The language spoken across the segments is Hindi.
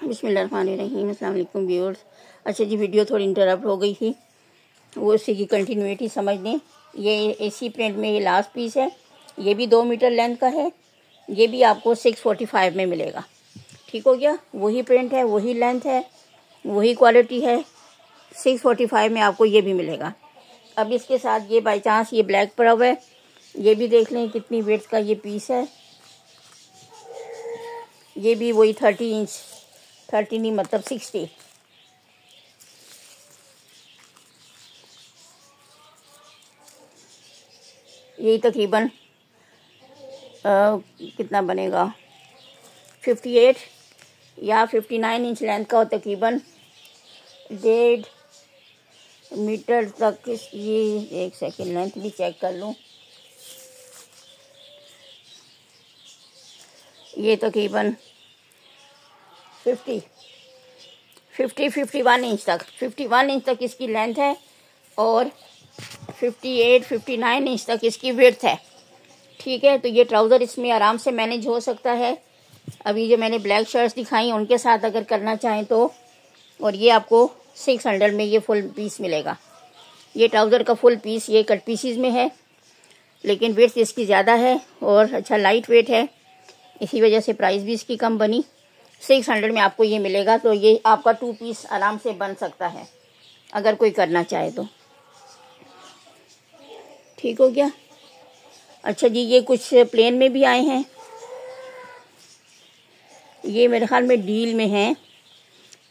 बिस्मिल्लाहिर्रहमानिर्रहीम। अस्सलाम वालेकुम व्यूअर्स। अच्छा जी, वीडियो थोड़ी इंटरप्ट हो गई थी, वो उसी की कंटिन्यूटी समझ लें। ये एसी प्रिंट में ये लास्ट पीस है, ये भी 2 मीटर लेंथ का है, ये भी आपको 645 में मिलेगा। ठीक हो गया, वही प्रिंट है, वही लेंथ है, वही क्वालिटी है, 645 में आपको ये भी मिलेगा। अब इसके साथ ये बाई चांस ये ब्लैक पड़ा हुआ है, ये भी देख लें कितनी वेट का ये पीस है। ये भी वही 30 इंच, 30 नहीं मतलब 60। यही तकरीबन कितना बनेगा, 58 या 59 इंच लेंथ का, और तकरीबन 1.5 मीटर तक। ये एक सेकंड लेंथ भी चेक कर लूँ। ये तकरीबन 51 इंच तक, 51 इंच तक इसकी लेंथ है, और 59 इंच तक इसकी विड्थ है। ठीक है, तो ये ट्राउज़र इसमें आराम से मैनेज हो सकता है। अभी जो मैंने ब्लैक शर्ट्स दिखाई उनके साथ अगर करना चाहें तो। और ये आपको 600 में ये फुल पीस मिलेगा। ये ट्राउज़र का फुल पीस ये कट पीसीज में है, लेकिन विड्थ इसकी ज़्यादा है और अच्छा लाइट वेट है, इसी वजह से प्राइस भी इसकी कम बनी। 600 में आपको ये मिलेगा। तो ये आपका 2 पीस आराम से बन सकता है अगर कोई करना चाहे तो। ठीक हो गया। अच्छा जी, ये कुछ प्लेन में भी आए हैं, ये मेरे ख्याल में डील में हैं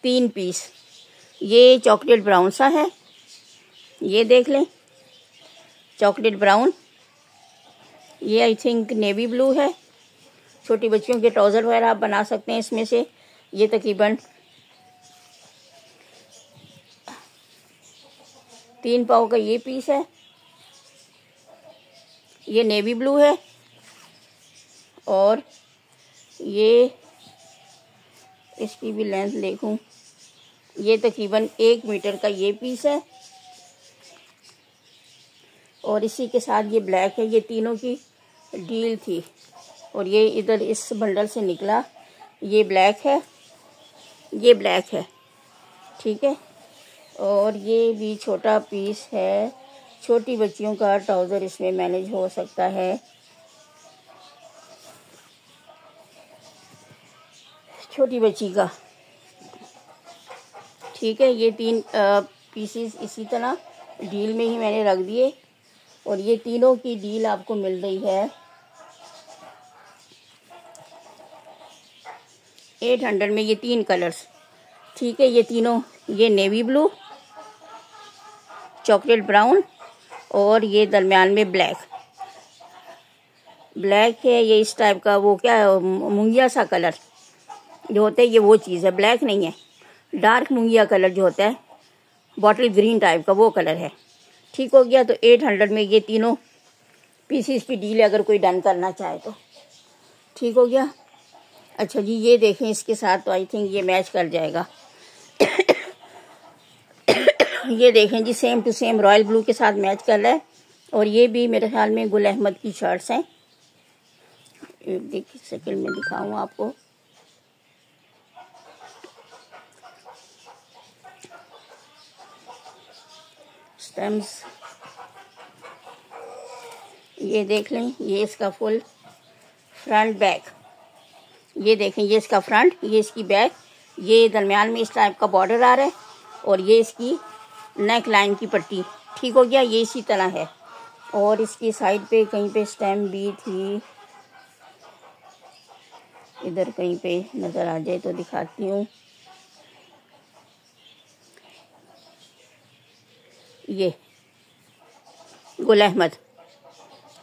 3 पीस। ये चॉकलेट ब्राउन सा है, ये देख लें, चॉकलेट ब्राउन। ये आई थिंक नेवी ब्लू है। छोटी बच्चियों के ट्राउज़र वगैरह आप बना सकते हैं इसमें से। ये तकरीबन 3 पाव का ये पीस है। ये नेवी ब्लू है, और ये इसकी भी लेंथ देखूं, ये तकरीबन 1 मीटर का ये पीस है। और इसी के साथ ये ब्लैक है। ये तीनों की डील थी, और ये इधर इस बंडल से निकला। ये ब्लैक है, ये ब्लैक है। ठीक है, और ये भी छोटा पीस है। छोटी बच्चियों का ट्राउज़र इसमें मैनेज हो सकता है, छोटी बच्ची का। ठीक है, ये 3 पीसीस इसी तरह डील में ही मैंने रख दिए, और ये तीनों की डील आपको मिल रही है 800 में। ये 3 कलर्स। ठीक है, ये तीनों, ये नेवी ब्लू, चॉकलेट ब्राउन, और ये दरमियान में ब्लैक है। ये इस टाइप का वो क्या है, मुंगिया सा कलर जो होता है, ये वो चीज़ है, ब्लैक नहीं है, डार्क मुंगिया कलर जो होता है, बॉटल ग्रीन टाइप का वो कलर है। ठीक हो गया, तो 800 में ये तीनों पीसीस की डील अगर कोई डन करना चाहे तो। ठीक हो गया। अच्छा जी, ये देखें इसके साथ, तो आई थिंक ये मैच कर जाएगा। ये देखें जी, same to same royal blue के साथ मैच कर रहा है, और ये भी मेरे ख्याल में गुल अहमद की शर्ट्स हैं। एक सेकंड में दिखाऊं आपको। स्टेम्स ये देख लें, ये इसका फुल फ्रंट बैक। ये देखें, ये इसका फ्रंट, ये इसकी बैक। ये दरमियान में इस टाइप का बॉर्डर आ रहा है, और ये इसकी नेक लाइन की पट्टी। ठीक हो गया, ये इसी तरह है। और इसकी साइड पे कहीं पे स्टेम भी थी, इधर कहीं पे नज़र आ जाए तो दिखाती हूँ। ये गुल अहमद।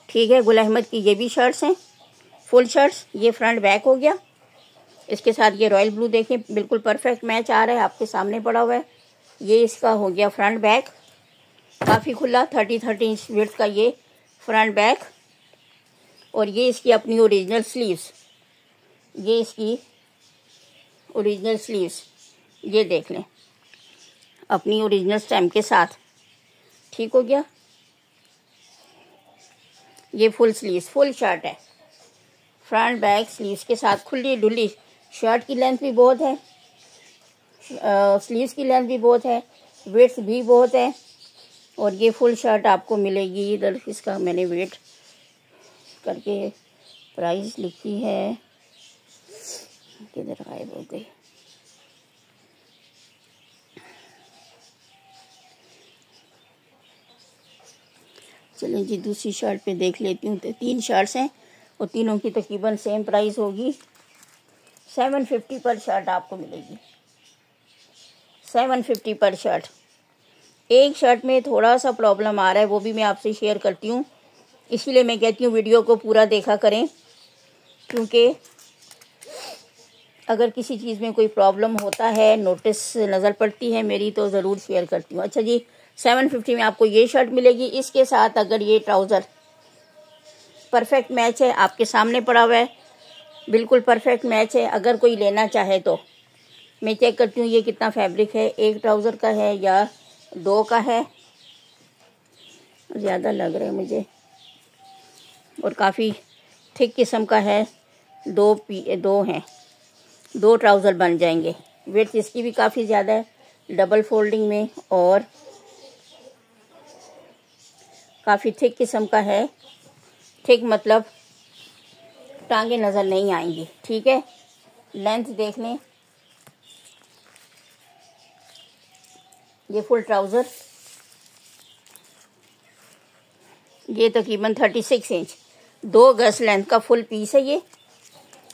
ठीक है, गुल अहमद की ये भी शर्ट्स हैं, फुल शर्ट्स। ये फ्रंट बैक हो गया। इसके साथ ये रॉयल ब्लू देखें, बिल्कुल परफेक्ट मैच आ रहा है, आपके सामने पड़ा हुआ है। ये इसका हो गया फ्रंट बैक, काफ़ी खुला, 30 इंच विड्थ का ये फ्रंट बैक। और ये इसकी अपनी ओरिजिनल स्लीव्स, ये इसकी ओरिजिनल स्लीव्स, ये देख लें, अपनी ओरिजिनल स्टैम्प के साथ। ठीक हो गया। ये फुल स्लीव्स, फुल शर्ट है, फ्रंट बैक स्लीव्स के साथ, खुली डुली शर्ट की लेंथ भी बहुत है, स्लीव्स की लेंथ भी बहुत है, वेट्स भी बहुत है। और ये फुल शर्ट आपको मिलेगी। इधर इसका मैंने वेट करके प्राइस लिखी है, किधर गायब हो गई। चलिए जी दूसरी शर्ट पे देख लेती हूँ। तो 3 शर्ट्स हैं और तीनों की तकरीबन सेम प्राइस होगी। 750 पर शर्ट आपको मिलेगी, 750 पर शर्ट। एक शर्ट में थोड़ा सा प्रॉब्लम आ रहा है, वो भी मैं आपसे शेयर करती हूँ। इसीलिए मैं कहती हूँ वीडियो को पूरा देखा करें, क्योंकि अगर किसी चीज़ में कोई प्रॉब्लम होता है, नोटिस नज़र पड़ती है मेरी, तो ज़रूर शेयर करती हूँ। अच्छा जी, 750 में आपको ये शर्ट मिलेगी। इसके साथ अगर ये ट्राउज़र परफेक्ट मैच है, आपके सामने पड़ा हुआ है, बिल्कुल परफेक्ट मैच है। अगर कोई लेना चाहे तो मैं चेक करती हूँ ये कितना फैब्रिक है, एक ट्राउज़र का है या 2 का है। ज़्यादा लग रहा है मुझे, और काफ़ी थिक किस्म का है। 2 हैं, 2 ट्राउज़र बन जाएंगे। वेट इसकी भी काफ़ी ज़्यादा है, डबल फोल्डिंग में, और काफ़ी थिक किस्म का है। थिक मतलब टांगे नज़र नहीं आएंगी। ठीक है, लेंथ देख लें। ये फुल ट्राउज़र, ये तकरीबन 36 इंच, 2 गज लेंथ का फुल पीस है ये।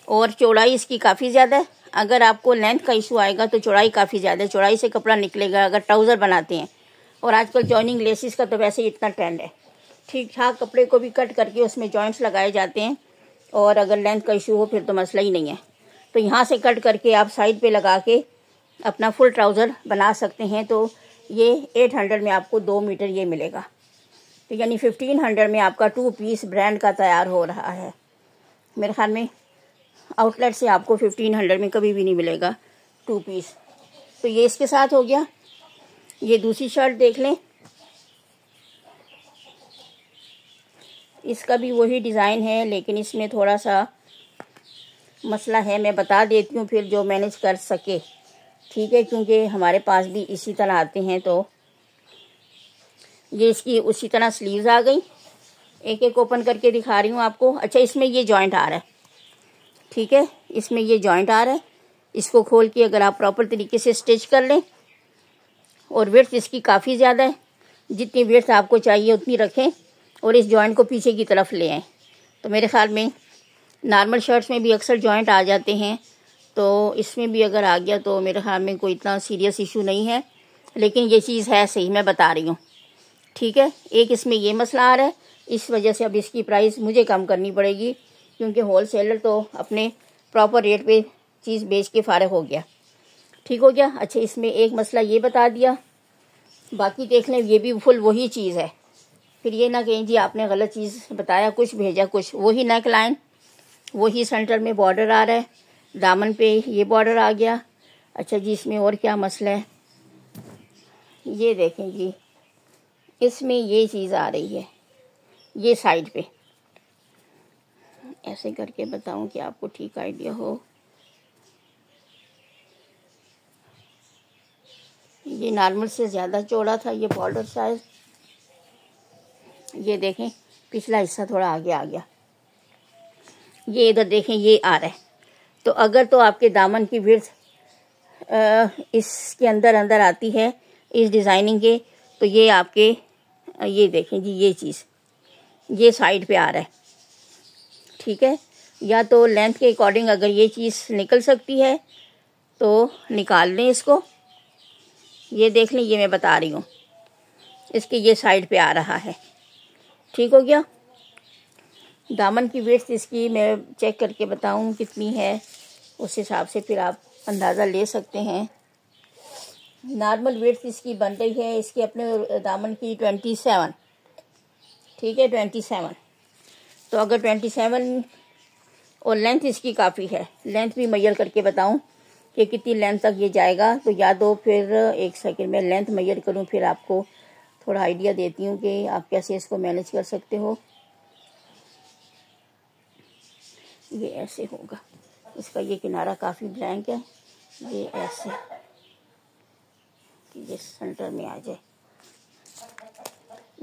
और चौड़ाई इसकी काफ़ी ज़्यादा है। अगर आपको लेंथ का इशू आएगा तो चौड़ाई काफ़ी ज़्यादा है, चौड़ाई से कपड़ा निकलेगा अगर ट्राउज़र बनाते हैं। और आजकल जॉइनिंग लेसिस का तो वैसे ही इतना ट्रेंड है। ठीक ठाक कपड़े को भी कट करके उसमें जॉइंट्स लगाए जाते हैं, और अगर लेंथ का इशू हो फिर तो मसला ही नहीं है। तो यहाँ से कट करके आप साइड पे लगा के अपना फुल ट्राउज़र बना सकते हैं। तो ये 800 में आपको 2 मीटर ये मिलेगा। तो यानी 1500 में आपका 2 पीस ब्रांड का तैयार हो रहा है। मेरे ख्याल में आउटलेट से आपको 1500 में कभी भी नहीं मिलेगा 2 पीस। तो ये इसके साथ हो गया। ये दूसरी शर्ट देख लें, इसका भी वही डिज़ाइन है, लेकिन इसमें थोड़ा सा मसला है। मैं बता देती हूँ फिर जो मैनेज कर सके। ठीक है, क्योंकि हमारे पास भी इसी तरह आते हैं। तो ये इसकी उसी तरह स्लीव्स आ गई। एक एक ओपन करके दिखा रही हूँ आपको। अच्छा, इसमें ये जॉइंट आ रहा है। ठीक है, इसमें ये जॉइंट आ रहा है। इसको खोल के अगर आप प्रॉपर तरीके से स्टिच कर लें, और विड्थ इसकी काफ़ी ज़्यादा है, जितनी विड्थ आपको चाहिए उतनी रखें, और इस जॉइंट को पीछे की तरफ ले आएँ। तो मेरे ख्याल में नॉर्मल शर्ट्स में भी अक्सर जॉइंट आ जाते हैं, तो इसमें भी अगर आ गया तो मेरे ख्याल में कोई इतना सीरियस इशू नहीं है। लेकिन ये चीज़ है सही, मैं बता रही हूँ। ठीक है, एक इसमें ये मसला आ रहा है, इस वजह से अब इसकी प्राइस मुझे कम करनी पड़ेगी, क्योंकि होलसेलर तो अपने प्रॉपर रेट पे चीज़ बेच के फारिग हो गया। ठीक हो गया। अच्छा, इसमें एक मसला ये बता दिया, बाकी देख लें ये भी फुल वही चीज़ है। फिर ये ना कहें जी आपने गलत चीज़ बताया, कुछ भेजा कुछ। वही नेक लाइन, वही सेंटर में बॉर्डर आ रहा है, दामन पे ये बॉर्डर आ गया। अच्छा जी, इसमें और क्या मसला है, ये देखें जी, इसमें ये चीज़ आ रही है, ये साइड पे ऐसे करके बताऊं कि आपको ठीक आइडिया हो। ये नॉर्मल से ज़्यादा चौड़ा था ये बॉर्डर साइज। ये देखें पिछला हिस्सा थोड़ा आगे आ गया, ये इधर देखें ये आ रहा है। तो अगर तो आपके दामन की विड्थ इसके अंदर अंदर आती है इस डिज़ाइनिंग के, तो ये आपके ये देखें जी, ये चीज़ ये साइड पे आ रहा है। ठीक है, या तो लेंथ के अकॉर्डिंग अगर ये चीज़ निकल सकती है तो निकाल लें इसको। ये देख लें, ये मैं बता रही हूँ, इसके ये साइड पे आ रहा है। ठीक हो गया। दामन की विड्थ इसकी मैं चेक करके बताऊँ कितनी है, उस हिसाब से फिर आप अंदाज़ा ले सकते हैं। नॉर्मल विड्थ इसकी बन रही है इसके अपने दामन की 27। ठीक है, 27। तो अगर 27 और लेंथ इसकी काफ़ी है, लेंथ भी मेजर करके बताऊं कि कितनी लेंथ तक ये जाएगा, तो या दो फिर एक सेकंड में लेंथ मेजर करूं, फिर आपको थोड़ा आइडिया देती हूँ कि आप कैसे इसको मैनेज कर सकते हो। ये ऐसे होगा, इसका ये किनारा काफ़ी ब्लैंक है, ये ऐसे ये सेंटर में आ जाए।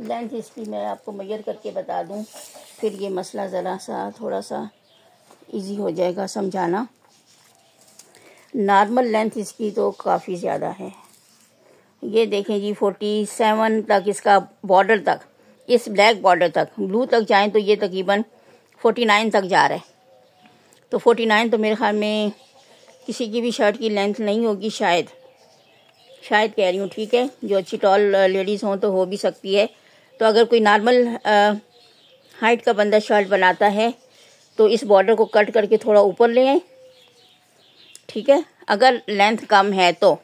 लेंथ इसकी मैं आपको मेजर करके बता दूं, फिर ये मसला ज़रा सा थोड़ा सा इजी हो जाएगा समझाना। नॉर्मल लेंथ इसकी तो काफ़ी ज़्यादा है। ये देखें जी 47 तक इसका बॉर्डर तक, इस ब्लैक बॉर्डर तक, ब्लू तक जाएं तो ये तकरीबन 49 तक जा रहा है। तो 49 तो मेरे ख्याल में किसी की भी शर्ट की लेंथ नहीं होगी, शायद कह रही हूँ, ठीक है। जो अच्छी टॉल लेडीज़ हों तो हो भी सकती है। तो अगर कोई नॉर्मल हाइट का बंदा शर्ट बनाता है तो इस बॉर्डर को कट करके थोड़ा ऊपर ले आए, ठीक है। अगर लेंथ कम है तो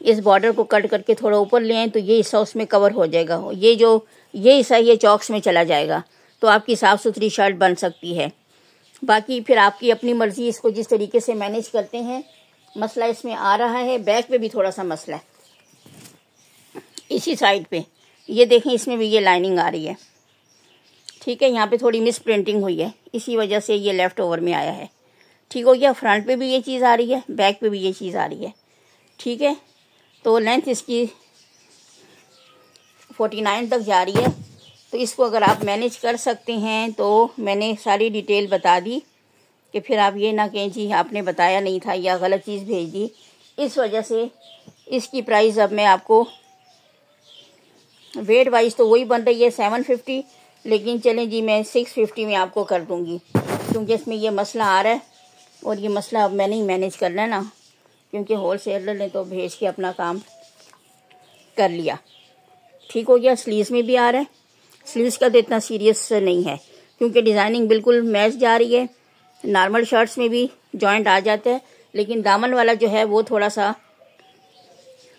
इस बॉर्डर को कट करके थोड़ा ऊपर ले आए तो ये हिस्सा उसमें कवर हो जाएगा। ये हिस्सा ये चॉक्स में चला जाएगा, तो आपकी साफ़ सुथरी शर्ट बन सकती है। बाकी फिर आपकी अपनी मर्ज़ी, इसको जिस तरीके से मैनेज करते हैं। मसला इसमें आ रहा है, बैक पे भी थोड़ा सा मसला है, इसी साइड पे ये देखें, इसमें भी ये लाइनिंग आ रही है, ठीक है। यहाँ पे थोड़ी मिस प्रिंटिंग हुई है, इसी वजह से ये लेफ़्ट ओवर में आया है, ठीक हो गया। फ्रंट पे भी ये चीज़ आ रही है, बैक पे भी ये चीज़ आ रही है, ठीक है। तो लेंथ इसकी 49 तक जा रही है। तो इसको अगर आप मैनेज कर सकते हैं तो मैंने सारी डिटेल बता दी कि फिर आप ये ना कहें जी आपने बताया नहीं था या गलत चीज़ भेज दी। इस वजह से इसकी प्राइस अब मैं आपको वेट वाइज तो वही बन रही है 750, लेकिन चलें जी मैं 650 में आपको कर दूंगी, क्योंकि इसमें ये मसला आ रहा है और ये मसला अब मैंने ही मैनेज करना है ना, क्योंकि होल सेलर ने तो भेज के अपना काम कर लिया, ठीक हो गया। स्लीव्स में भी आ रहा है, स्लीव्स का तो इतना सीरियस नहीं है क्योंकि डिज़ाइनिंग बिल्कुल मैच जा रही है। नॉर्मल शर्ट्स में भी जॉइंट आ जाता है, लेकिन दामन वाला जो है वो थोड़ा सा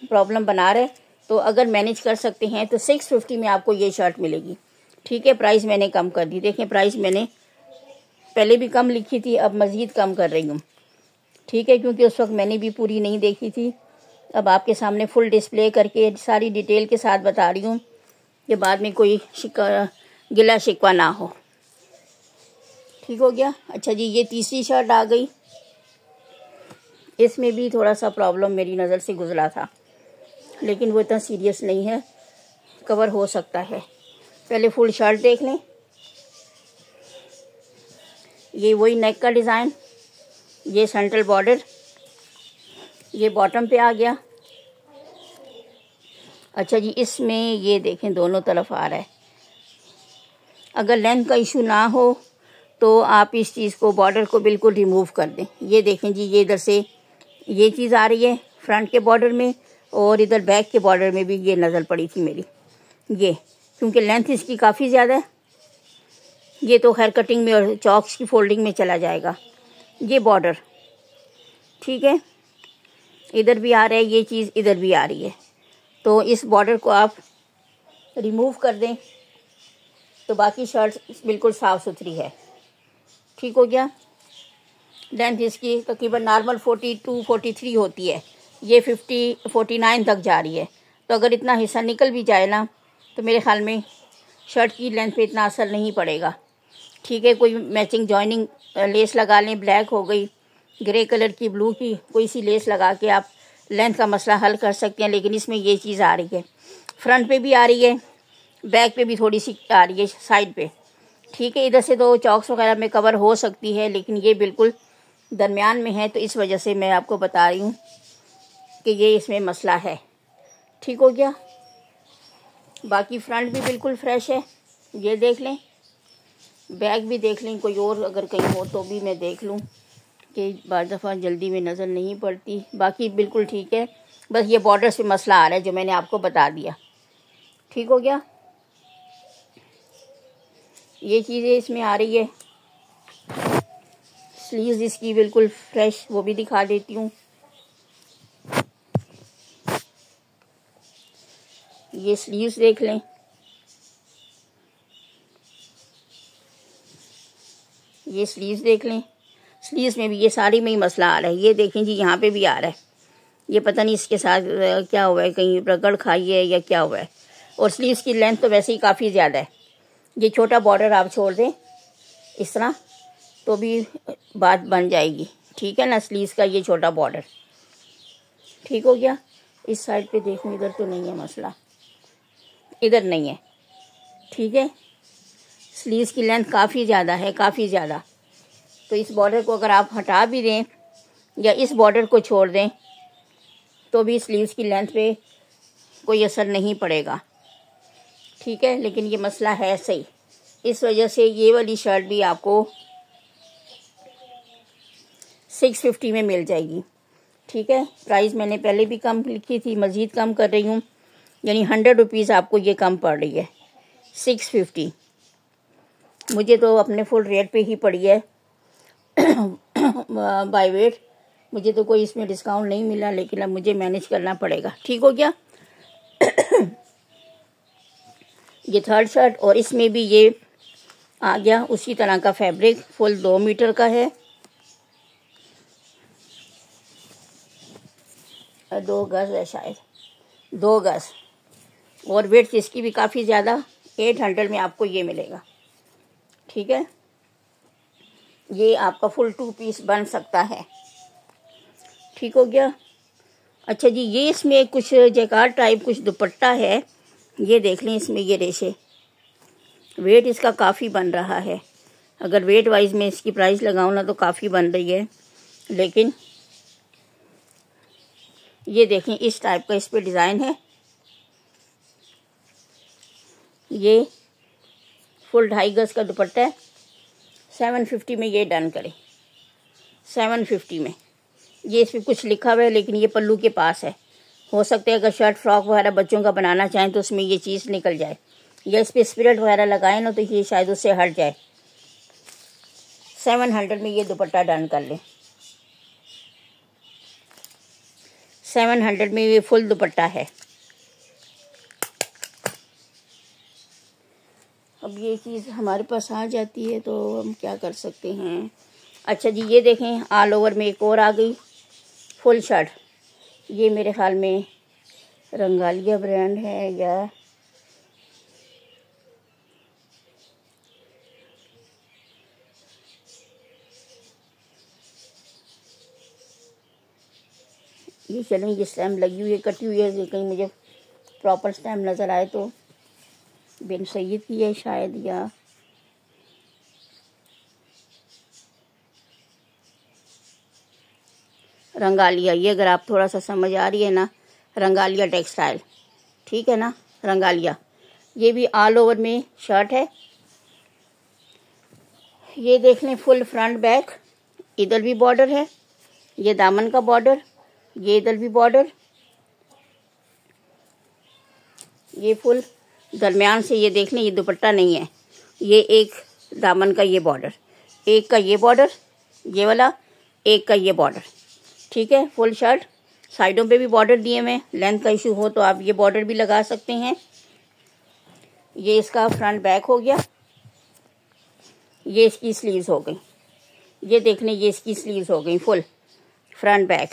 प्रॉब्लम बना रहा है। तो अगर मैनेज कर सकते हैं तो 650 में आपको ये शर्ट मिलेगी, ठीक है। प्राइस मैंने कम कर दी, देखें प्राइस मैंने पहले भी कम लिखी थी, अब मज़ीद कम कर रही हूँ, ठीक है, क्योंकि उस वक्त मैंने भी पूरी नहीं देखी थी। अब आपके सामने फुल डिस्प्ले करके सारी डिटेल के साथ बता रही हूँ कि बाद में कोई गिला शिकवा ना हो, ठीक हो गया। अच्छा जी, ये तीसरी शर्ट आ गई। इसमें भी थोड़ा सा प्रॉब्लम मेरी नज़र से गुजरा था, लेकिन वो इतना सीरियस नहीं है, कवर हो सकता है। पहले फुल शर्ट देख लें। ये वही नेक का डिज़ाइन, ये सेंट्रल बॉर्डर, ये बॉटम पे आ गया। अच्छा जी, इसमें ये देखें दोनों तरफ आ रहा है। अगर लेंथ का इशू ना हो तो आप इस चीज़ को, बॉर्डर को बिल्कुल रिमूव कर दें। ये देखें जी, ये इधर से ये चीज़ आ रही है फ्रंट के बॉर्डर में, और इधर बैक के बॉर्डर में भी ये नज़र पड़ी थी मेरी, ये क्योंकि लेंथ इसकी काफ़ी ज़्यादा है। ये तो खैर कटिंग में और चॉक्स की फोल्डिंग में चला जाएगा। ये बॉर्डर, ठीक है, इधर भी आ रहा है, ये चीज़ इधर भी आ रही है। तो इस बॉर्डर को आप रिमूव कर दें तो बाकी शर्ट बिल्कुल साफ़ सुथरी है, ठीक हो गया। लेंथ इसकी तकरीबन नॉर्मल 42-43 होती है, ये 49 तक जा रही है। तो अगर इतना हिस्सा निकल भी जाए ना तो मेरे ख्याल में शर्ट की लेंथ पे इतना असर नहीं पड़ेगा, ठीक है। कोई मैचिंग जॉइनिंग लेस लगा लें, ब्लैक हो गई, ग्रे कलर की, ब्लू की, कोई सी लेस लगा के आप लेंथ का मसला हल कर सकते हैं। लेकिन इसमें ये चीज़ आ रही है, फ्रंट पे भी आ रही है, बैक पे भी थोड़ी सी आ रही है साइड पे, ठीक है। इधर से तो चॉक्स वगैरह में कवर हो सकती है, लेकिन ये बिल्कुल दरमियान में है, तो इस वजह से मैं आपको बता रही हूँ कि ये इसमें मसला है, ठीक हो गया। बाकी फ्रंट भी बिल्कुल फ्रेश है, ये देख लें, बैक भी देख लें, कोई और अगर कहीं हो तो भी मैं देख लूँ कि बार दफ़ा जल्दी में नज़र नहीं पड़ती। बाकी बिल्कुल ठीक है, बस ये बॉर्डर से मसला आ रहा है जो मैंने आपको बता दिया, ठीक हो गया। ये चीज़ें इसमें आ रही है। स्लीव्स इसकी बिल्कुल फ्रेश, वो भी दिखा देती हूँ। ये स्लीव्स देख लें, ये स्लीव्स देख लें। स्लीव्स में भी ये साड़ी में ही मसला आ रहा है। ये देखें जी, यहाँ पे भी आ रहा है, ये पता नहीं इसके साथ क्या हुआ है, कहीं रगड़ खाई है या क्या हुआ है। और स्लीव्स की लेंथ तो वैसे ही काफ़ी ज़्यादा है। ये छोटा बॉर्डर आप छोड़ दें इस तरह तो भी बात बन जाएगी, ठीक है ना। स्लीव्स का ये छोटा बॉर्डर, ठीक हो गया। इस साइड पे देखूं, इधर तो नहीं है मसला, इधर नहीं है। ठीक है, स्लीव्स की लेंथ काफ़ी ज़्यादा है, काफ़ी ज़्यादा। तो इस बॉर्डर को अगर आप हटा भी दें या इस बॉर्डर को छोड़ दें तो भी स्लीव्स की लेंथ पे कोई असर नहीं पड़ेगा। ठीक है, लेकिन ये मसला है सही, इस वजह से ये वाली शर्ट भी आपको 650 में मिल जाएगी। ठीक है, प्राइस मैंने पहले भी कम लिखी थी, मज़ीद कम कर रही हूँ, यानी 100 रुपीज़ आपको ये कम पड़ रही है, 650। मुझे तो अपने फुल रेट पे ही पड़ी है बाय वेट। मुझे तो कोई इसमें डिस्काउंट नहीं मिला, लेकिन अब मुझे मैनेज करना पड़ेगा। ठीक हो गया। ये थर्ड शर्ट, और इसमें भी ये आ गया उसी तरह का फैब्रिक, फुल 2 मीटर का है, 2 गज है शायद, 2 गज, और वेट इसकी भी काफ़ी ज़्यादा, 800 में आपको ये मिलेगा। ठीक है, ये आपका फुल 2 पीस बन सकता है। ठीक हो गया। अच्छा जी, ये इसमें कुछ जैकार्ड टाइप कुछ दुपट्टा है, ये देख लें, इसमें ये रेशे, वेट इसका काफ़ी बन रहा है। अगर वेट वाइज में इसकी प्राइस लगाऊँ ना तो काफ़ी बन रही है, लेकिन ये देखें इस टाइप का इस पे डिज़ाइन है। ये फुल 2.5 गज का दुपट्टा है, 750 में ये डन करें, 750 में। ये इस पर कुछ लिखा हुआ है, लेकिन ये पल्लू के पास है। हो सकता है अगर शर्ट फ्रॉक वगैरह बच्चों का बनाना चाहें तो उसमें ये चीज़ निकल जाए, या इस पर स्पिरिट वगैरह लगाएं ना तो ये शायद उससे हट जाए। 700 में ये दुपट्टा डन कर लें, 700 में ये फुल दुपट्टा है। अब ये चीज़ हमारे पास आ जाती है तो हम क्या कर सकते हैं। अच्छा जी, ये देखें ऑल ओवर में एक और आ गई फुल शर्ट। ये मेरे ख्याल में रंगालिया ब्रांड है, या ये चलें, ये स्टैम्प लगी हुई है, कटी हुई है, कहीं मुझे प्रॉपर स्टैम्प नज़र आए तो बिन सैयद की है शायद, या रंगालिया। ये अगर आप थोड़ा सा समझ आ रही है ना, रंगालिया टेक्सटाइल, ठीक है ना, रंगालिया। ये भी ऑल ओवर में शर्ट है। ये देख लें फुल फ्रंट बैक, इधर भी बॉर्डर है, ये दामन का बॉर्डर, ये इधर भी बॉर्डर, ये फुल दरमियान से ये देख लें, ये दुपट्टा नहीं है, ये एक दामन का ये बॉर्डर, एक का ये बॉर्डर, ये वाला, एक का ये बॉर्डर। ठीक है, फुल शर्ट, साइडों पे भी बॉर्डर दिए हुए, लेंथ का इशू हो तो आप ये बॉर्डर भी लगा सकते हैं। ये इसका फ्रंट बैक हो गया, ये इसकी स्लीव्स हो गई, ये देख लें, ये इसकी स्लीव्स हो गई फुल फ्रंट बैक।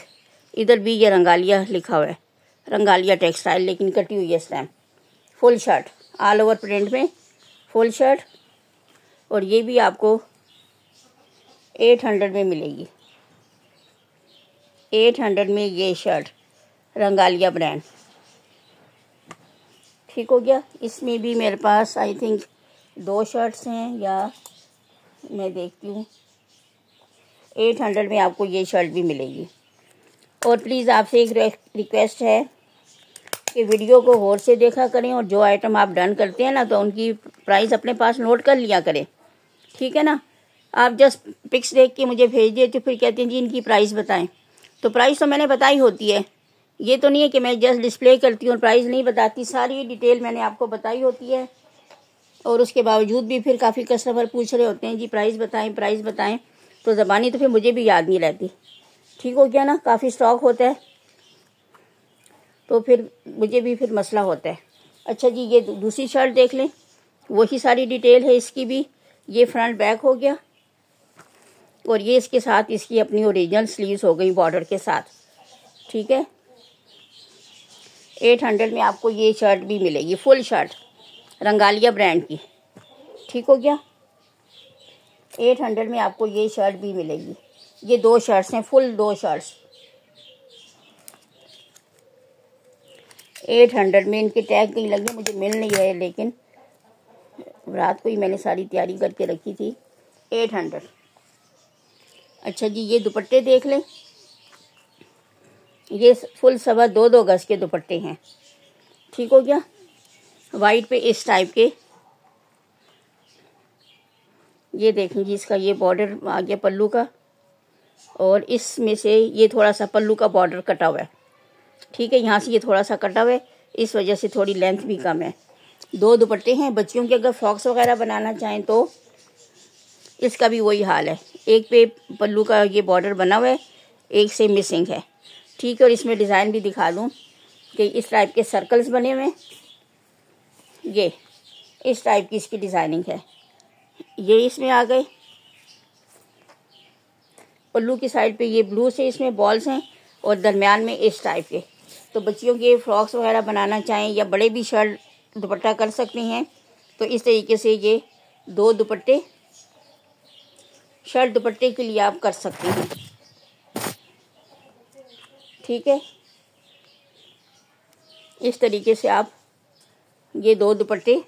इधर भी ये रंगालिया लिखा हुआ है, रंगालिया टेक्सटाइल, लेकिन कटी हुई है stamp. Full shirt all over print में फुल शर्ट, और ये भी आपको 800 में मिलेगी, 800 में ये शर्ट रंगालिया ब्रांड। ठीक हो गया। इसमें भी मेरे पास आई थिंक 2 शर्ट्स हैं, या मैं देखती हूँ, 800 में आपको ये शर्ट भी मिलेगी। और प्लीज़ आपसे एक रिक्वेस्ट है कि वीडियो को गौर से देखा करें, और जो आइटम आप डन करते हैं ना तो उनकी प्राइस अपने पास नोट कर लिया करें। ठीक है ना, आप जस्ट पिक्स देख के मुझे भेज दिए तो फिर कहते हैं जी इनकी प्राइस बताएं, तो प्राइस तो मैंने बताई होती है। ये तो नहीं है कि मैं जस्ट डिस्प्ले करती हूँ और प्राइस नहीं बताती, सारी डिटेल मैंने आपको बताई होती है। और उसके बावजूद भी फिर काफ़ी कस्टमर पूछ रहे होते हैं जी प्राइस बताएं, प्राइस बताएं, तो ज़बानी तो फिर मुझे भी याद नहीं रहती। ठीक हो गया ना, काफ़ी स्टॉक होता है तो फिर मुझे भी फिर मसला होता है। अच्छा जी, ये दूसरी शर्ट देख लें, वही सारी डिटेल है इसकी भी। ये फ्रंट बैक हो गया, और ये इसके साथ इसकी अपनी ओरिजिनल स्लीव्स हो गई बॉर्डर के साथ। ठीक है, 800 में आपको ये शर्ट भी मिलेगी, फुल शर्ट रंगालिया ब्रांड की। ठीक हो गया, 800 में आपको ये शर्ट भी मिलेगी। ये 2 शर्ट्स हैं, फुल 2 शर्ट्स। 800 में इनके टैग नहीं लगे, मुझे मिल नहीं रहे, लेकिन रात को ही मैंने सारी तैयारी करके रखी थी। 800। अच्छा जी, ये दुपट्टे देख लें, ये फुल 2.25 गज के दुपट्टे हैं। ठीक हो गया। वाइट पे इस टाइप के, ये देखें जी, इसका ये बॉर्डर आ गया पल्लू का, और इसमें से ये थोड़ा सा पल्लू का बॉर्डर कटा हुआ है। ठीक है, यहाँ से ये थोड़ा सा कटा हुआ है, इस वजह से थोड़ी लेंथ भी कम है। 2 दुपट्टे हैं। बच्चियों के अगर फ्रॉक्स वगैरह बनाना चाहें तो इसका भी वही हाल है। एक पे पल्लू का ये बॉर्डर बना हुआ है, एक से मिसिंग है। ठीक है, और इसमें डिज़ाइन भी दिखा दूँ कि इस टाइप के सर्कल्स बने हुए हैं, ये इस टाइप की इसकी डिज़ाइनिंग है। ये इसमें आ गए, पल्लू की साइड पे ये ब्लू से इसमें बॉल्स हैं, और दरमियान में इस टाइप के। तो बच्चियों के फ्रॉक्स वगैरह बनाना चाहें या बड़े भी शर्ट दुपट्टा कर सकती हैं, तो इस तरीके से ये 2 दुपट्टे शर्ट दुपट्टे के लिए आप कर सकते हैं। ठीक है, इस तरीके से आप ये 2 दुपट्टे,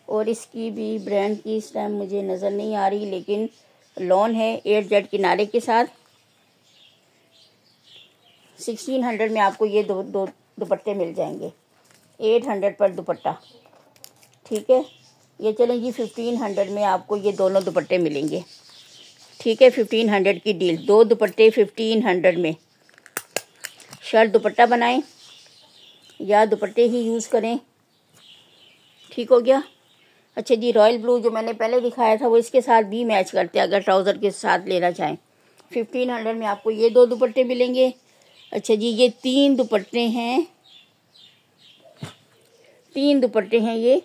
और इसकी भी ब्रांड की इस टाइम मुझे नज़र नहीं आ रही, लेकिन लॉन है 8Z किनारे के साथ। 1600 में आपको ये दो दुपट्टे मिल जाएंगे, 800 पर दुपट्टा। ठीक है, ये चलें जी 1500 में आपको ये दोनों दुपट्टे मिलेंगे। ठीक है, 1500 की डील, 2 दुपट्टे 1500 में। शर्ट दुपट्टा बनाएं या दुपट्टे ही यूज़ करें। ठीक हो गया। अच्छा जी, रॉयल ब्लू जो मैंने पहले दिखाया था वो इसके साथ भी मैच करते हैं, अगर ट्राउज़र के साथ लेना चाहें। 1500 में आपको ये 2 दुपट्टे मिलेंगे। अच्छा जी, ये 3 दुपट्टे हैं, 3 दुपट्टे हैं ये,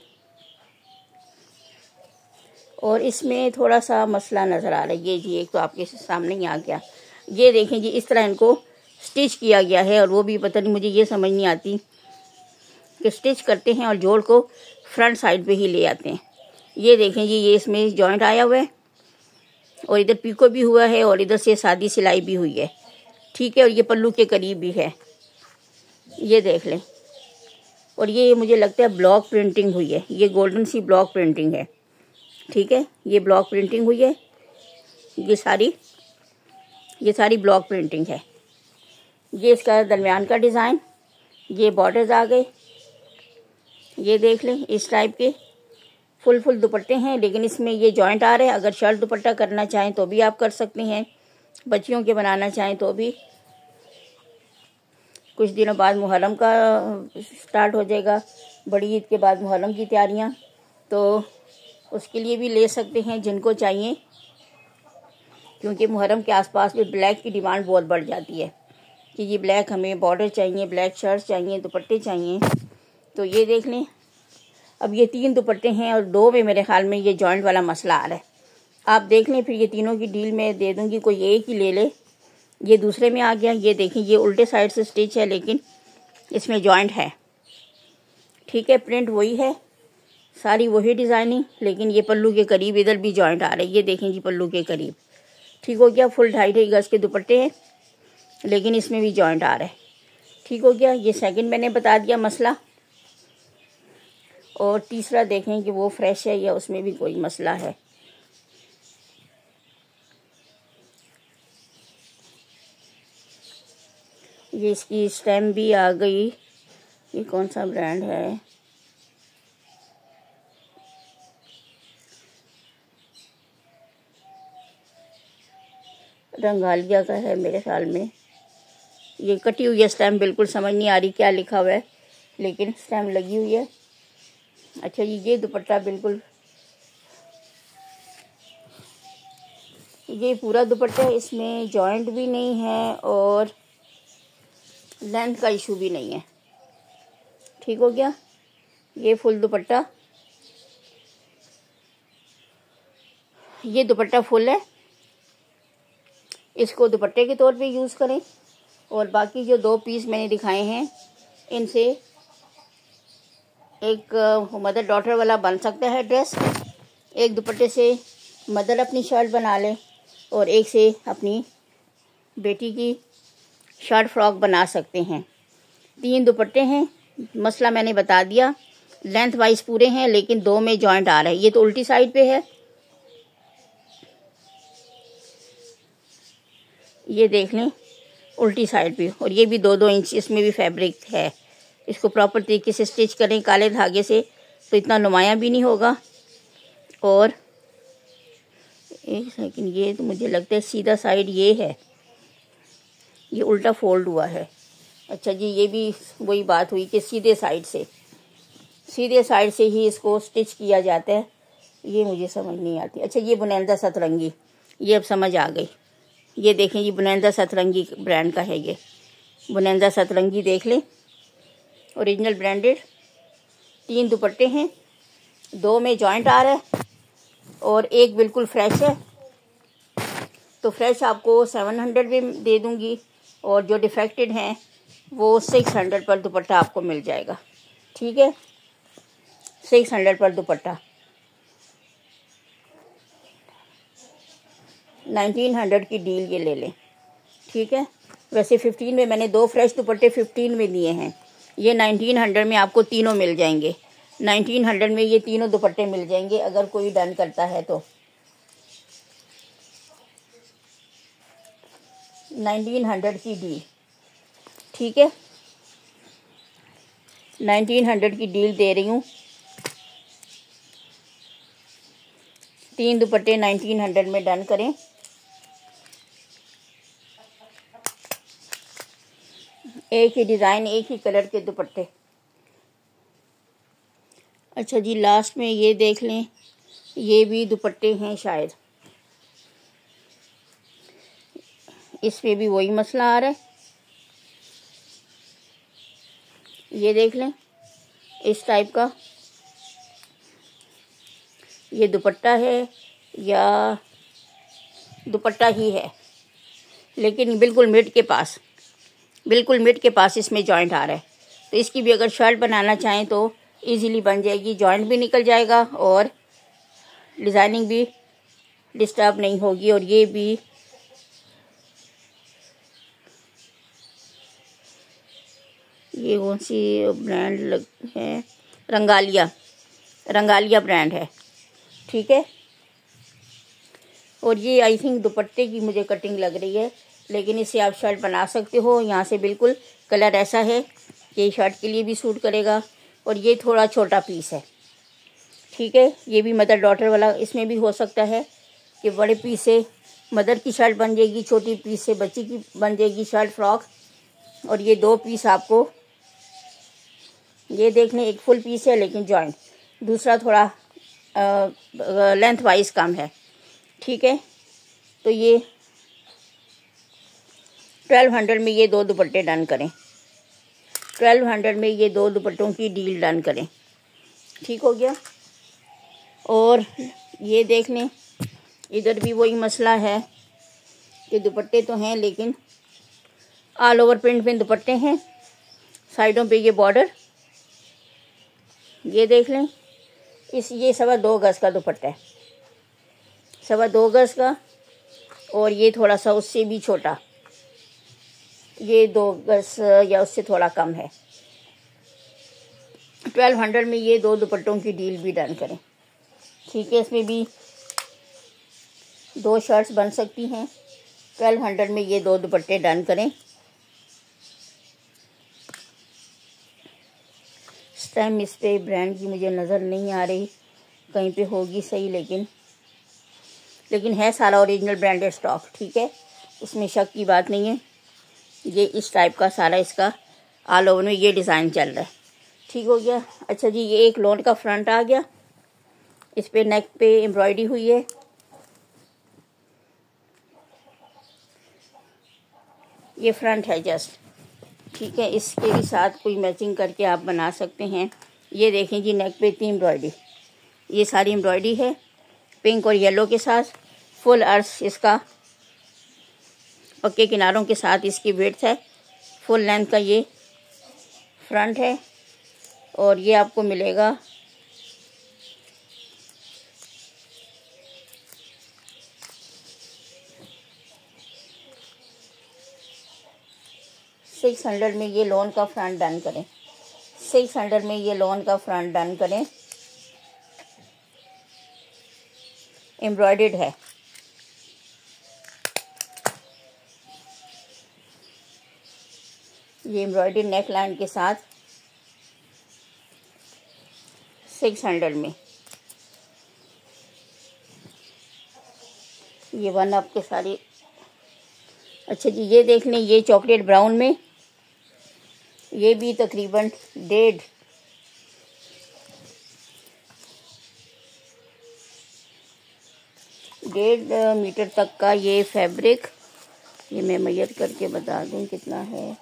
और इसमें थोड़ा सा मसला नज़र आ रहा है। ये जी एक तो आपके सामने ही आ गया, ये देखें जी, इस तरह इनको स्टिच किया गया है, और वो भी पता नहीं, मुझे ये समझ नहीं आती कि स्टिच करते हैं और जोड़ को फ्रंट साइड पे ही ले आते हैं। ये देखें जी, ये इसमें जॉइंट आया हुआ है, और इधर पीको भी हुआ है, और इधर से सादी सिलाई भी हुई है। ठीक है, और ये पल्लू के करीब भी है, ये देख लें। और ये मुझे लगता है ब्लॉक प्रिंटिंग हुई है, ये गोल्डन सी ब्लॉक प्रिंटिंग है। ठीक है, ये ब्लॉक प्रिंटिंग हुई है, ये सारी ब्लॉक प्रिंटिंग है। ये इसका दरमियान का डिज़ाइन, ये बॉर्डर्स आ गए, ये देख लें, इस टाइप के फुल दुपट्टे हैं, लेकिन इसमें ये जॉइंट आ रहे हैं। अगर शर्ट दुपट्टा करना चाहें तो भी आप कर सकते हैं, बच्चियों के बनाना चाहें तो भी। कुछ दिनों बाद मुहर्रम का स्टार्ट हो जाएगा, बड़ी ईद के बाद मुहर्रम की तैयारियां, तो उसके लिए भी ले सकते हैं जिनको चाहिए, क्योंकि मुहर्रम के आसपास भी ब्लैक की डिमांड बहुत बढ़ जाती है कि ये ब्लैक हमें बॉर्डर चाहिए, ब्लैक शर्ट्स चाहिए, दुपट्टे चाहिए। तो ये देख लें, अब ये 3 दुपट्टे हैं, और 2 में मेरे ख्याल में ये जॉइंट वाला मसला आ रहा है। आप देख लें, फिर ये तीनों की डील में दे दूंगी, कोई एक ही ले ले। ये दूसरे में आ गया, ये देखें, ये उल्टे साइड से स्टिच है, लेकिन इसमें जॉइंट है। ठीक है, प्रिंट वही है, सारी वही डिज़ाइनिंग, लेकिन ये पल्लू के करीब इधर भी जॉइंट आ रहा है, ये देखें जी, पल्लू के करीब। ठीक हो गया, फुल 2.5 गज के दुपट्टे हैं, लेकिन इसमें भी जॉइंट आ रहा है। ठीक हो गया, ये सेकंड मैंने बता दिया मसला। और तीसरा देखें कि वो फ्रेश है या उसमें भी कोई मसला है। ये इसकी स्टेम भी आ गई, ये कौन सा ब्रांड है, रंगालिया का है मेरे ख्याल में। ये कटी हुई है स्टेम, बिल्कुल समझ नहीं आ रही क्या लिखा हुआ है, लेकिन स्टेम लगी हुई है। अच्छा ये दुपट्टा बिल्कुल, ये पूरा दुपट्टा, इसमें जॉइंट भी नहीं है और लेंथ का इशू भी नहीं है। ठीक हो गया, ये फुल दुपट्टा, ये दुपट्टा फुल है, इसको दुपट्टे के तौर पे यूज़ करें। और बाकी जो 2 पीस मैंने दिखाए हैं, इनसे एक मदर डॉटर वाला बन सकता है ड्रेस, एक दुपट्टे से मदर अपनी शर्ट बना लें, और एक से अपनी बेटी की शर्ट फ्रॉक बना सकते हैं। 3 दुपट्टे हैं, मसला मैंने बता दिया। लेंथ वाइज पूरे हैं लेकिन 2 में जॉइंट आ रहा है। ये तो उल्टी साइड पे है, ये देख लें उल्टी साइड पे, और ये भी 2-2 इंच इसमें भी फैब्रिक है। इसको प्रॉपर तरीके से स्टिच करें काले धागे से तो इतना नुमाया भी नहीं होगा। और एक सेकंड, ये तो मुझे लगता है सीधा साइड ये है, ये उल्टा फोल्ड हुआ है। अच्छा जी, ये भी वही बात हुई कि सीधे साइड से ही इसको स्टिच किया जाता है। ये मुझे समझ नहीं आती। अच्छा, ये बुनैंदा सतरंगी, ये अब समझ आ गई। ये देखें, ये बुनैंदा सतरंगी ब्रांड का है। ये बुनैंदा सतरंगी देख लें, ओरिजिनल ब्रांडेड। 3 दुपट्टे हैं, 2 में जॉइंट आ रहा है और एक बिल्कुल फ्रेश है। तो फ्रेश आपको 700 में दे दूंगी और जो डिफेक्टेड हैं वो 600 पर दुपट्टा आपको मिल जाएगा। ठीक है, 600 पर दुपट्टा, 1900 की डील ये ले लें। ठीक है, वैसे 15 में मैंने 2 फ्रेश दुपट्टे 15 में दिए हैं। ये 1900 में आपको तीनों मिल जाएंगे। 1900 में ये तीनों दुपट्टे मिल जाएंगे अगर कोई डन करता है तो। 1900 की डील, ठीक है, 1900 की डील दे रही हूँ। 3 दुपट्टे 1900 में डन करें। एक ही डिज़ाइन, एक ही कलर के दुपट्टे। अच्छा जी, लास्ट में ये देख लें, ये भी दुपट्टे हैं शायद, इसमें भी वही मसला आ रहा है। ये देख लें, इस टाइप का ये दुपट्टा है या दुपट्टा ही है, लेकिन बिल्कुल मिड के पास इसमें जॉइंट आ रहा है। तो इसकी भी अगर शर्ट बनाना चाहें तो इजीली बन जाएगी, जॉइंट भी निकल जाएगा और डिज़ाइनिंग भी डिस्टर्ब नहीं होगी। और ये भी ये कौन सी ब्रांड है, रंगालिया ब्रांड है। ठीक है, और ये आई थिंक दुपट्टे की मुझे कटिंग लग रही है, लेकिन इससे आप शर्ट बना सकते हो। यहाँ से बिल्कुल कलर ऐसा है कि शर्ट के लिए भी सूट करेगा। और ये थोड़ा छोटा पीस है, ठीक है, ये भी मदर डॉटर वाला। इसमें भी हो सकता है कि बड़े पीस से मदर की शर्ट बन जाएगी, छोटी पीस से बच्ची की बन जाएगी शर्ट फ्रॉक। और ये 2 पीस आपको, ये देख लें, एक फुल पीस है लेकिन जॉइंट, दूसरा थोड़ा लेंथ वाइज कम है। ठीक है, तो ये 1200 में ये 2 दुपट्टे डन करें। 1200 में ये 2 दुपट्टों की डील डन करें। ठीक हो गया। और ये देख लें, इधर भी वही मसला है कि दुपट्टे तो हैं लेकिन ऑल ओवर प्रिंट में दुपट्टे हैं, साइडों पे ये बॉर्डर। ये देख लें, ये 2.25 गज का दुपट्टा है, 2.25 गज का। और ये थोड़ा सा उससे भी छोटा, ये 2 गज या उससे थोड़ा कम है। 1200 में ये 2 दुपट्टों की डील भी डन करें। ठीक है, इसमें भी 2 शर्ट्स बन सकती हैं। 1200 में ये 2 दुपट्टे डन करें। इस टाइम इस पे ब्रांड की मुझे नज़र नहीं आ रही, कहीं पे होगी सही, लेकिन है सारा ओरिजिनल ब्रांडेड स्टॉक। ठीक है, उसमें शक की बात नहीं है। ये इस टाइप का सारा इसका ऑल ओवर में ये डिज़ाइन चल रहा है। ठीक हो गया। अच्छा जी, ये एक लोन का फ्रंट आ गया, इस पे नेक पे एम्ब्रॉयडरी हुई है। ये फ्रंट है जस्ट, ठीक है, इसके भी साथ कोई मैचिंग करके आप बना सकते हैं। ये देखें जी, नेक पे इतनी एम्ब्रॉयडरी, ये सारी एम्ब्रॉयडरी है पिंक और येलो के साथ। फुल अर्श इसका पक्के किनारों के साथ इसकी विड्थ है। फुल लेंथ का ये फ्रंट है और ये आपको मिलेगा 750 600 में ये लॉन का फ्रंट डन करें। 600 में ये लॉन का फ्रंट डन करें। एम्ब्रॉयडर्ड है। ये एम्ब्रॉयडर्ड नेक लाइन के साथ 600 में। ये वन अप के सारे। अच्छा जी, ये देख लें, ये चॉकलेट ब्राउन में, ये भी तकरीबन 1.5 मीटर तक का ये फैब्रिक। ये मैं मैयर करके बता दूं कितना है।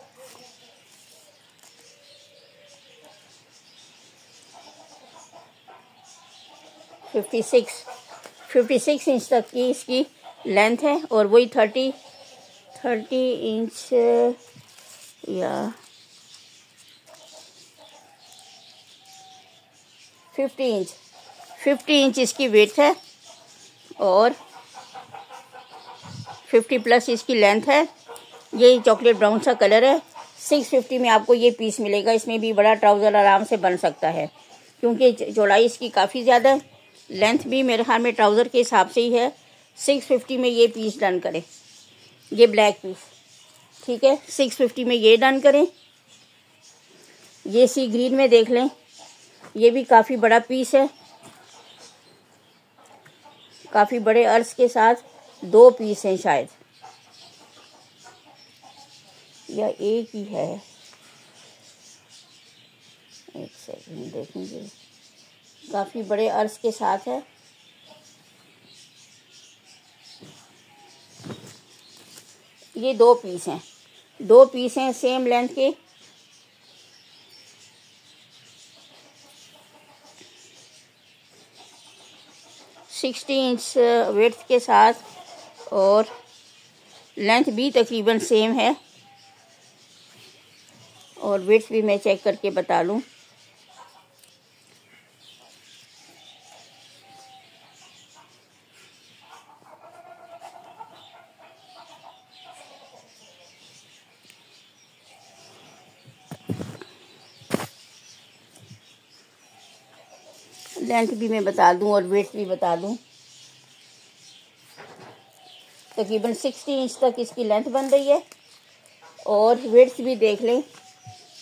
56 इंच तक की इसकी लेंथ है और वही 30 इंच या 50 इंच इसकी विड्थ है और 50 प्लस इसकी लेंथ है। ये चॉकलेट ब्राउन सा कलर है। 650 में आपको ये पीस मिलेगा। इसमें भी बड़ा ट्राउज़र आराम से बन सकता है क्योंकि चौड़ाई इसकी काफ़ी ज़्यादा है। लेंथ भी मेरे ख्याल में ट्राउज़र के हिसाब से ही है। 650 में ये पीस डन करें। ये ब्लैक पीस, ठीक है, 650 में ये डन करें। ये सी ग्रीन में देख लें, ये भी काफ़ी बड़ा पीस है। काफ़ी बड़े अर्ज के साथ 2 पीस हैं शायद, या एक ही है। एक सेकंड देखेंगे। काफ़ी बड़े अर्ज के साथ है। ये 2 पीस हैं। 2 पीस हैं सेम लेंथ के। सिक्सटी इंच विड्थ के साथ और लेंथ भी तकरीबन सेम है और विड्थ भी मैं चेक करके बता लूँ। लेंथ भी मैं बता दूं और वेट भी बता दूं। तकरीबन 60 इंच तक इसकी लेंथ बन रही है और वेट्स भी देख लें।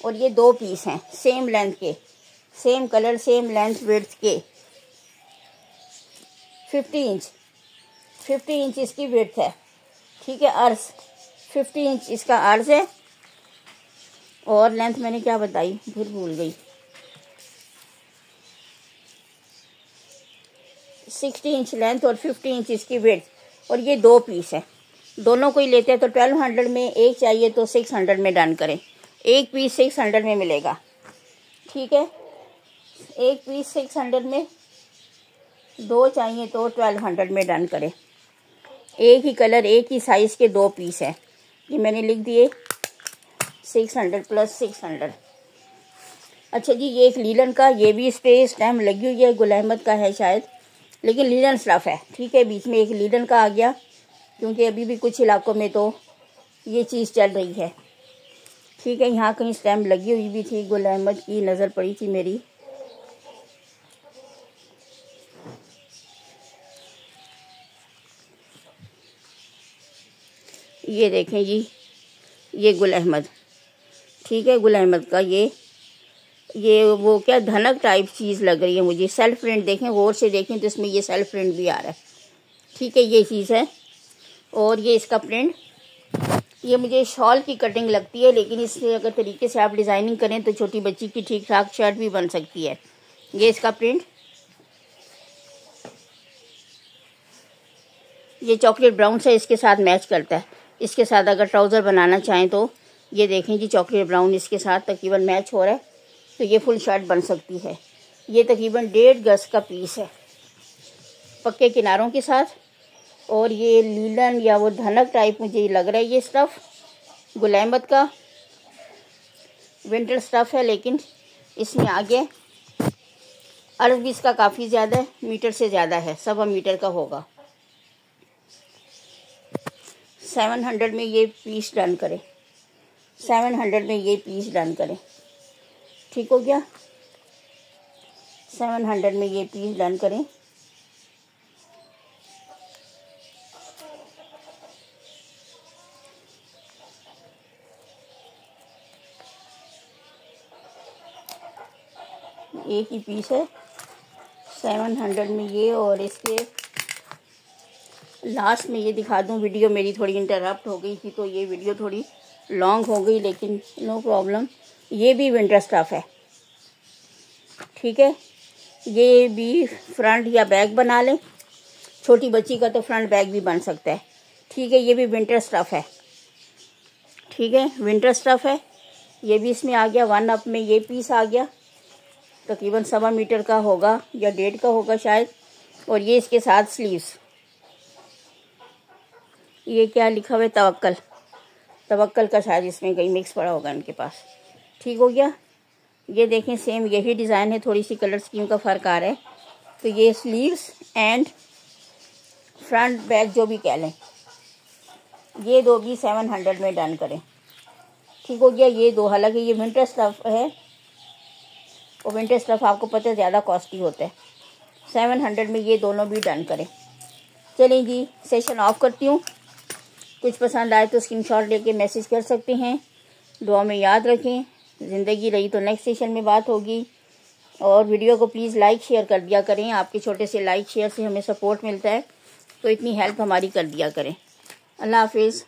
और ये 2 पीस हैं सेम लेंथ के, same colour, same length weights के। 50 इंच इसकी वेट है, ठीक है। अर्ज 50 इंच इसका अर्ज है और लेंथ मैंने क्या बताई, फिर भूल गई। 60 इंच लेंथ और 50 इंच इसकी विड्थ और ये 2 पीस है। दोनों को ही लेते हैं तो 1200 में एक चाहिए तो 600 में डन करें। एक पीस 600 में मिलेगा, ठीक है। एक पीस 600 में, 2 चाहिए तो 1200 में डन करें। एक ही कलर, एक ही साइज के 2 पीस है। ये मैंने लिख दिए 600 प्लस 600। अच्छा जी, ये एक लीलन का, ये भी इस पे स्टैम्प लगी हुई है, गुल अहमद का है शायद, लेकिन लीलन स्टफ है, ठीक है। बीच में एक लीलन का आ गया क्योंकि अभी भी कुछ इलाकों में तो ये चीज़ चल रही है, ठीक है। यहाँ कहीं स्टैम्प लगी हुई भी थी, गुल अहमद की नज़र पड़ी थी मेरी। ये देखें जी, ये गुल अहमद, ठीक है। गुल अहमद का ये वो क्या धनक टाइप चीज़ लग रही है मुझे। सेल्फ प्रिंट देखें, गौर से देखें तो इसमें ये सेल्फ प्रिंट भी आ रहा है, ठीक है। ये चीज़ है और ये इसका प्रिंट। ये मुझे शॉल की कटिंग लगती है, लेकिन इससे अगर तरीके से आप डिज़ाइनिंग करें तो छोटी बच्ची की ठीक ठाक शर्ट भी बन सकती है। ये इसका प्रिंट। ये चॉकलेट ब्राउन से इसके साथ मैच करता है। इसके साथ अगर ट्राउज़र बनाना चाहें तो ये देखें जी, चॉकलेट ब्राउन इसके साथ तकरीबन मैच हो रहा है तो ये फुल शर्ट बन सकती है। ये तकरीबन 1.5 गज का पीस है पक्के किनारों के साथ। और ये लीलन या वो धनक टाइप मुझे लग रहा है। ये स्टफ़ गुल अहमद का विंटर स्टफ़ है, लेकिन इसमें आगे अर्ज भी इसका काफ़ी ज़्यादा है, मीटर से ज़्यादा है, 1.25 मीटर का होगा। 700 में ये पीस डन करें। 700 में ये पीस डन करें। ठीक हो गया, 700 में ये पीस डन करें। एक ही पीस है 700 में ये। और इसके लास्ट में ये दिखा दूं, वीडियो मेरी थोड़ी इंटरप्ट हो गई थी तो ये वीडियो थोड़ी लॉन्ग हो गई, लेकिन नो प्रॉब्लम। ये भी विंटर स्टफ है, ठीक है। ये भी फ्रंट या बैक बना लें, छोटी बच्ची का तो फ्रंट बैग भी बन सकता है, ठीक है। ये भी विंटर स्टफ है, ठीक है, विंटर स्टफ है। ये भी इसमें आ गया, 1 अप में ये पीस आ गया, तकरीबन 1.25 मीटर का होगा या 1.5 का होगा शायद। और ये इसके साथ स्लीव्स, ये क्या लिखा हुआ है, तवक्कल, तवक्कल का शायद इसमें कहीं मिक्स पड़ा होगा इनके पास। ठीक हो गया। ये देखें सेम यही डिज़ाइन है, थोड़ी सी कलर स्कीम का फ़र्क आ रहा है। तो ये स्लीव्स एंड फ्रंट बैक जो भी कह लें, ये दो भी 700 में डन करें। ठीक हो गया। ये दो, हालांकि ये विंटर स्टफ है और विंटर स्टफ आपको पता है ज़्यादा कॉस्टली होता है। 700 में ये दोनों भी डन करें। चलें जी, सेशन ऑफ करती हूँ। कुछ पसंद आए तो स्क्रीनशॉट लेके मैसेज कर सकते हैं। दुआ में याद रखें, ज़िंदगी रही तो नेक्स्ट सेशन में बात होगी। और वीडियो को प्लीज़ लाइक शेयर कर दिया करें, आपके छोटे से लाइक शेयर से हमें सपोर्ट मिलता है, तो इतनी हेल्प हमारी कर दिया करें। अल्लाह हाफिज़।